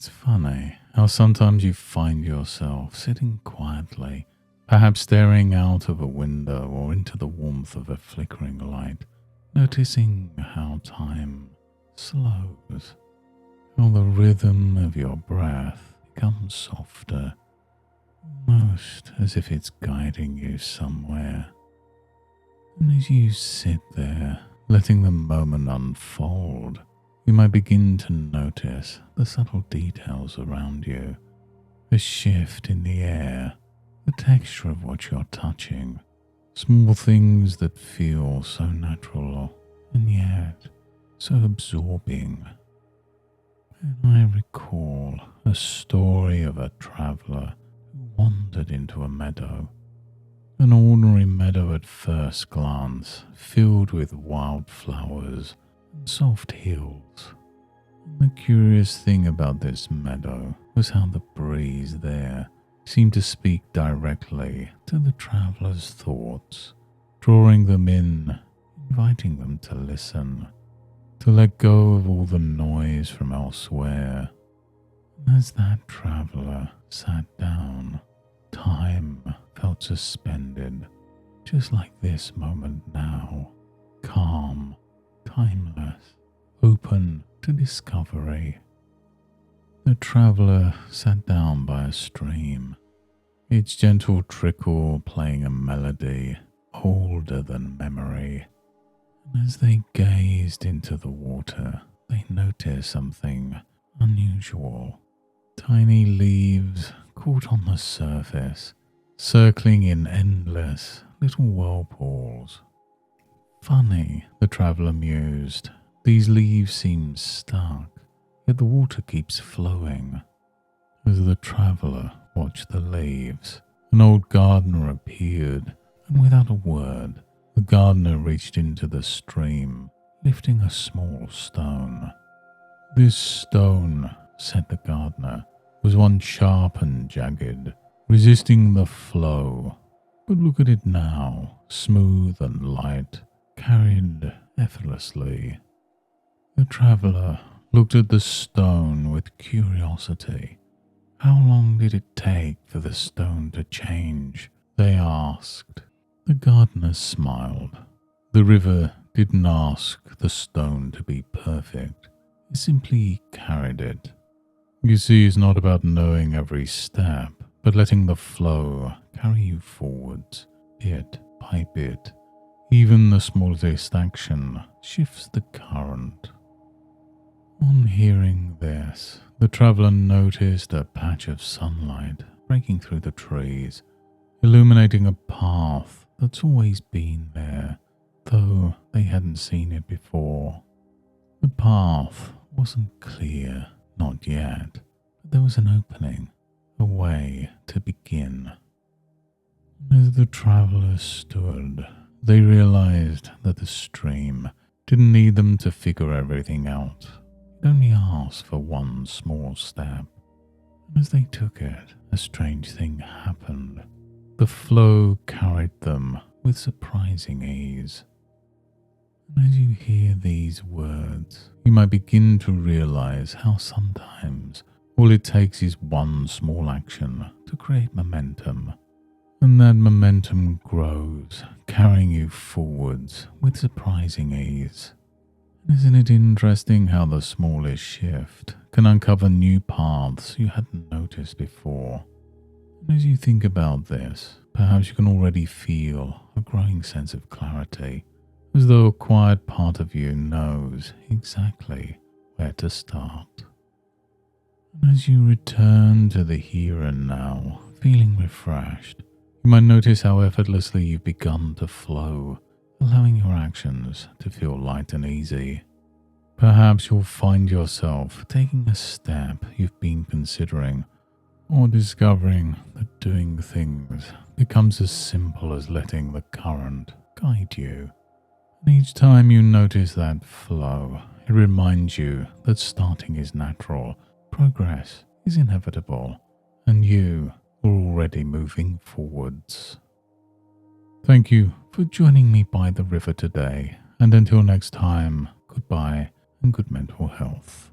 It's funny how sometimes you find yourself sitting quietly, perhaps staring out of a window or into the warmth of a flickering light, noticing how time slows, how the rhythm of your breath becomes softer, almost as if it's guiding you somewhere. And as you sit there, letting the moment unfold, you might begin to notice the subtle details around you, the shift in the air, the texture of what you're touching, small things that feel so natural and yet so absorbing. And I recall a story of a traveller who wandered into a meadow, an ordinary meadow at first glance, filled with wildflowers and soft hills. And the curious thing about this meadow was how the breeze there seemed to speak directly to the traveller's thoughts, drawing them in, inviting them to listen, to let go of all the noise from elsewhere. And as that traveller sat down, time felt suspended, just like this moment now, calm, timeless, open to discovery. The traveller sat down by a stream, its gentle trickle playing a melody older than memory. And as they gazed into the water, they noticed something unusual. Tiny leaves caught on the surface, circling in endless little whirlpools. Funny, the traveller mused. These leaves seem stuck, yet the water keeps flowing. As the traveller watched the leaves, an old gardener appeared, and without a word, the gardener reached into the stream, lifting a small stone. This stone, said the gardener, was one sharp and jagged, resisting the flow. But look at it now, smooth and light, carried effortlessly. The traveller looked at the stone with curiosity. How long did it take for the stone to change? They asked. The gardener smiled. The river didn't ask the stone to be perfect. It simply carried it. You see, it's not about knowing every step, but letting the flow carry you forwards, bit by bit. Even the smallest action shifts the current. On hearing this, the traveller noticed a patch of sunlight breaking through the trees, illuminating a path that's always been there, though they hadn't seen it before. The path wasn't clear, not yet, but there was an opening, a way to begin. As the travellers stood, they realized that the stream didn't need them to figure everything out. It only asked for one small step. And as they took it, a strange thing happened. The flow carried them with surprising ease. And as you hear these words, you might begin to realize how sometimes all it takes is one small action to create momentum. And that momentum grows, carrying you forwards with surprising ease. Isn't it interesting how the smallest shift can uncover new paths you hadn't noticed before? And as you think about this, perhaps you can already feel a growing sense of clarity, as though a quiet part of you knows exactly where to start. And as you return to the here and now, feeling refreshed, you might notice how effortlessly you've begun to flow, allowing your actions to feel light and easy. Perhaps you'll find yourself taking a step you've been considering, or discovering that doing things becomes as simple as letting the current guide you. And each time you notice that flow, it reminds you that starting is natural, progress is inevitable, and you are already moving forwards. Thank you for joining me by the river today, and until next time, goodbye and good mental health.